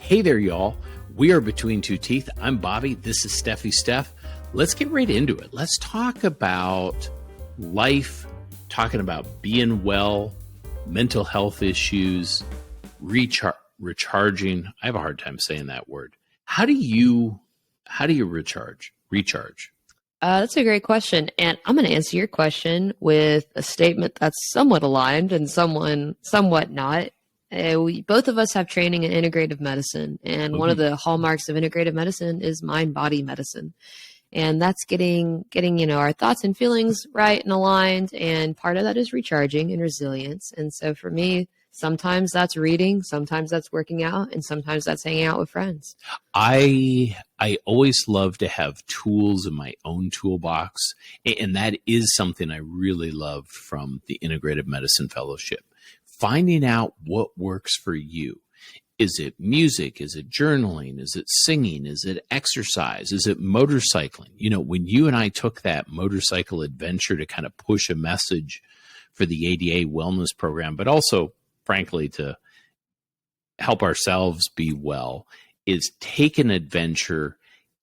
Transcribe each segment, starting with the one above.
Hey there, y'all. We are Between Two Teeth. I'm Bobby. This is Steph. Let's get right into it. Let's talk about life, talking about being well, mental health issues, recharging. I have a hard time saying that word. How do you recharge? That's a great question. And I'm going to answer your question with a statement that's somewhat aligned and somewhat not. Both of us have training in integrative medicine. And one of the hallmarks of integrative medicine is mind-body medicine. And that's getting, our thoughts and feelings right and aligned. And part of that is recharging and resilience. And so for me, sometimes that's reading, sometimes that's working out, and sometimes that's hanging out with friends. I always love to have tools in my own toolbox, and that is something I really loved from the Integrative Medicine Fellowship. Finding out what works for you. Is it music? Is it journaling? Is it singing? Is it exercise? Is it motorcycling? When you and I took that motorcycle adventure to kind of push a message for the ADA wellness program, but also frankly, to help ourselves be well, is take an adventure,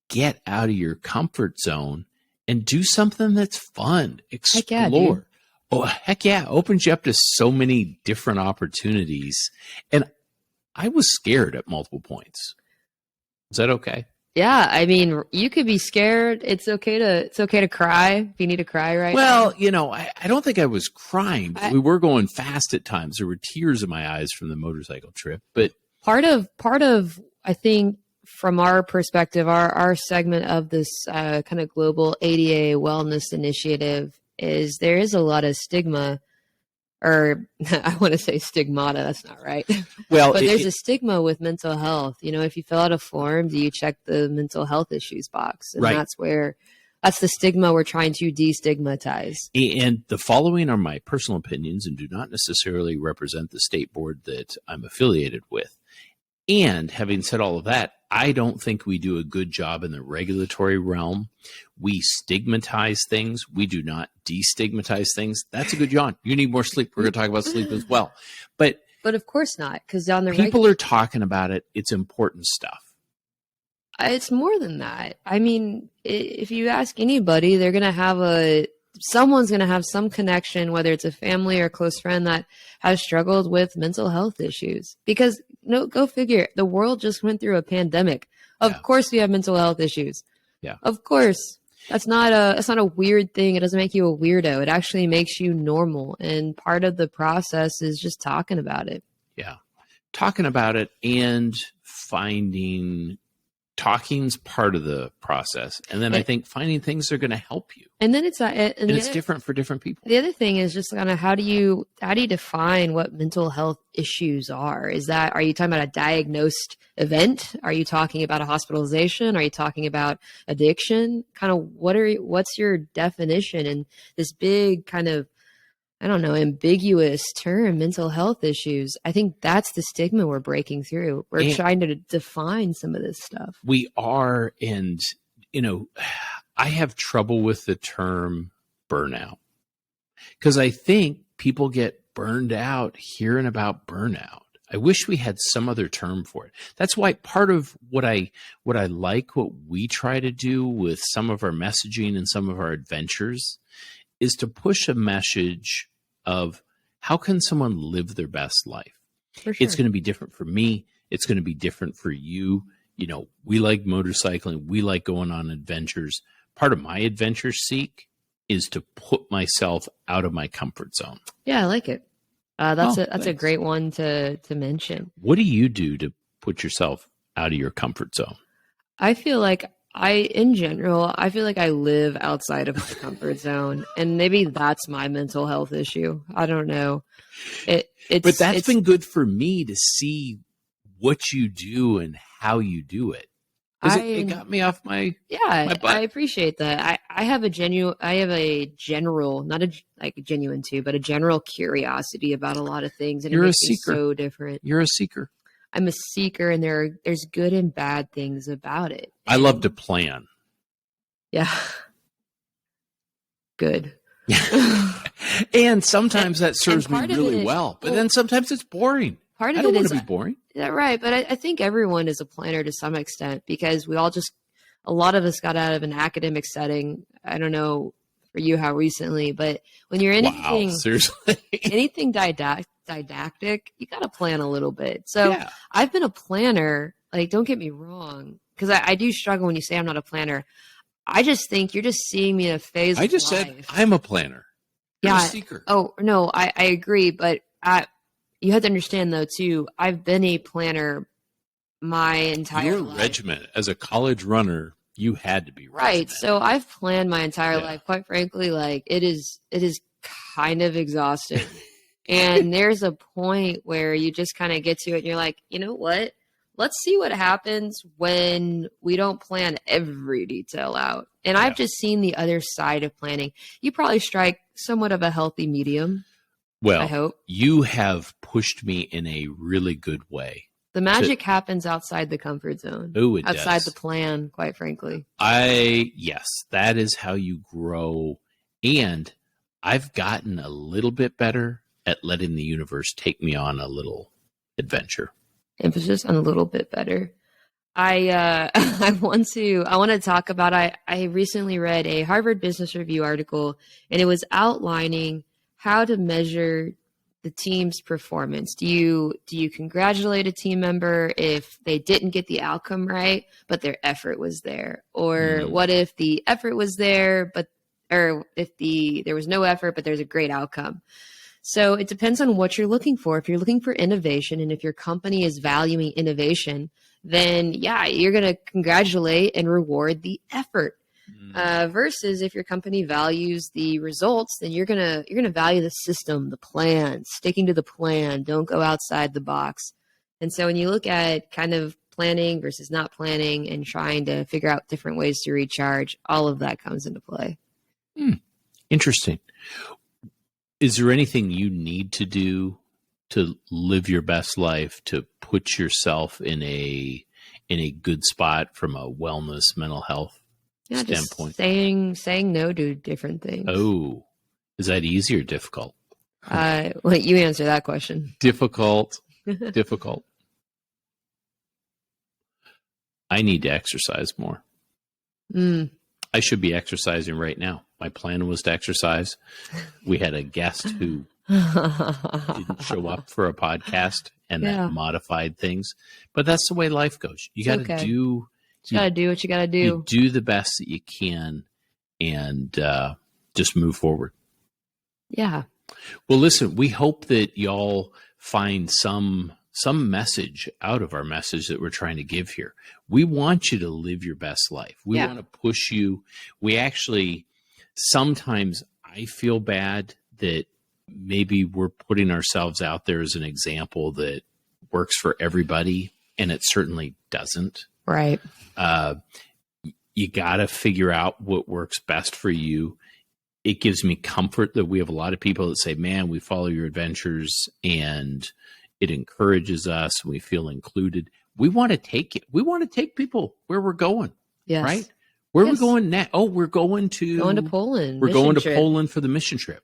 get out of your comfort zone, and do something that's fun. Explore. Heck yeah. Opens you up to so many different opportunities. And I was scared at multiple points. Is that okay? Yeah, I mean, you could be scared. It's okay to cry if you need to cry right now. Well, I don't think I was crying. We were going fast at times. There were tears in my eyes from the motorcycle trip. But part of I think from our perspective, our segment of this kind of global ADA wellness initiative is there is a lot of stigma. Or I want to say stigmata. That's not right. Well, but there's a stigma with mental health. If you fill out a form, do you check the mental health issues box? And right. That's the stigma we're trying to destigmatize. And the following are my personal opinions and do not necessarily represent the state board that I'm affiliated with. And having said all of that, I don't think we do a good job in the regulatory realm. We stigmatize things. We do not destigmatize things. That's a good yawn. You need more sleep. We're going to talk about sleep as well. But of course not, because on the people are talking about it. It's important stuff. It's more than that. I mean, if you ask anybody, they're going to have someone's going to have some connection, whether it's a family or a close friend that has struggled with mental health issues. Because go figure, the world just went through a pandemic. Of course we have mental health issues. Yeah. Of course. That's not a weird thing. It doesn't make you a weirdo. It actually makes you normal. And part of the process is just talking about it. Yeah. Talking about it and talking's part of the process. And then I think finding things that are going to help you. And then it's different for different people. The other thing is just kind of how do you define what mental health issues are? Are you talking about a diagnosed event? Are you talking about a hospitalization? Are you talking about addiction? Kind of what's your definition? And this big kind of, I don't know, ambiguous term, mental health issues. I think that's the stigma we're breaking through. We're trying to define some of this stuff. We are. And, I have trouble with the term burnout because I think people get burned out hearing about burnout. I wish we had some other term for it. That's why part of what I like, what we try to do with some of our messaging and some of our adventures is to push a message of how can someone live their best life? For sure. It's going to be different for me. It's going to be different for you. We like motorcycling. We like going on adventures. Part of my adventure seek is to put myself out of my comfort zone. Yeah, I like it. That's a great one to mention. What do you do to put yourself out of your comfort zone? I feel like I live outside of my comfort zone, and maybe that's my mental health issue. I don't know. But that's been good for me to see what you do and how you do it. It got me off my butt. I appreciate that. I have a general, not a genuine too, but a general curiosity about a lot of things, and You're it makes a seeker. me so different. You're a seeker. I'm a seeker, and there's good and bad things about it. I love to plan. Yeah. Good. And sometimes that serves me really well, but then sometimes it's boring. I don't want to be boring. Yeah, right. But I think everyone is a planner to some extent because a lot of us got out of an academic setting. I don't know for you how recently, but when you're in Wow, seriously? anything didactic, you got to plan a little bit. So Yeah. I've been a planner. Like, don't get me wrong, because I do struggle when you say I'm not a planner. I just think you're just seeing me in a phase I of just life. said I'm a planner. You're a Yeah. seeker. Oh, no, I agree. But you have to understand, though, too, I've been a planner my entire You're life. regimented. As a college runner, you had to be Right. regimented. So I've planned my entire Yeah. life. Quite frankly, like it is kind of exhausting. And there's a point where you just kind of get to it and you're like, you know what? Let's see what happens when we don't plan every detail out. And Yeah. I've just seen the other side of planning. You probably strike somewhat of a healthy medium. Well, I hope. You have pushed me in a really good way. The magic happens outside the comfort zone. Oh, it outside does. the plan, quite frankly. Yes, that is how you grow. And I've gotten a little bit better at letting the universe take me on a little adventure. Emphasis on a little bit better. I want to talk about I recently read a Harvard Business Review article and it was outlining how to measure the team's performance. Do you congratulate a team member if they didn't get the outcome right, but their effort was there? Or what if the effort was there, or if there was no effort, but there's a great outcome? So it depends on what you're looking for. If you're looking for innovation and if your company is valuing innovation, then yeah, you're going to congratulate and reward the effort. Versus if your company values the results, then you're gonna value the system, the plan, sticking to the plan. Don't go outside the box. And so when you look at kind of planning versus not planning and trying to figure out different ways to recharge, all of that comes into play. Interesting. Is there anything you need to do to live your best life, to put yourself in a good spot from a wellness, mental health standpoint? Just saying no to different things. Oh, is that easy or difficult? Let you answer that question. Difficult. Difficult. I need to exercise more. I should be exercising right now. My plan was to exercise. We had a guest who didn't show up for a podcast, and that modified things. But that's the way life goes. You got to do. You got to do what you got to do. You do the best that you can, and just move forward. Yeah. Well, listen. We hope that y'all find some message out of our message that we're trying to give here. We want you to live your best life. We want to push you. We actually, sometimes I feel bad that maybe we're putting ourselves out there as an example that works for everybody, and it certainly doesn't. Right. You got to figure out what works best for you. It gives me comfort that we have a lot of people that say, man, we follow your adventures and it encourages us. We feel included. We want to take it. We want to take people where we're going. Yes. Right? Where are we going next? Oh, we're going to Poland. We're going to Poland for the mission trip.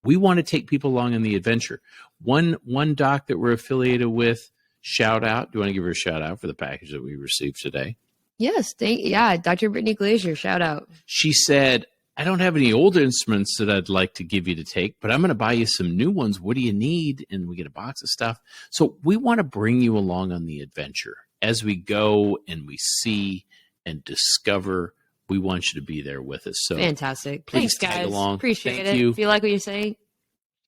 We want to take people along on the adventure. One doc that we're affiliated with, shout out. Do you want to give her a shout out for the package that we received today? Yes. Dr. Brittany Glazier, shout out. She said, I don't have any old instruments that I'd like to give you to take, but I'm going to buy you some new ones. What do you need? And we get a box of stuff. So we want to bring you along on the adventure. As we go and we see and discover, we want you to be there with us. So fantastic. Please Thanks, guys. Tag along. Appreciate Thank it. you. If you like what you say,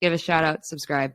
give a shout out, subscribe.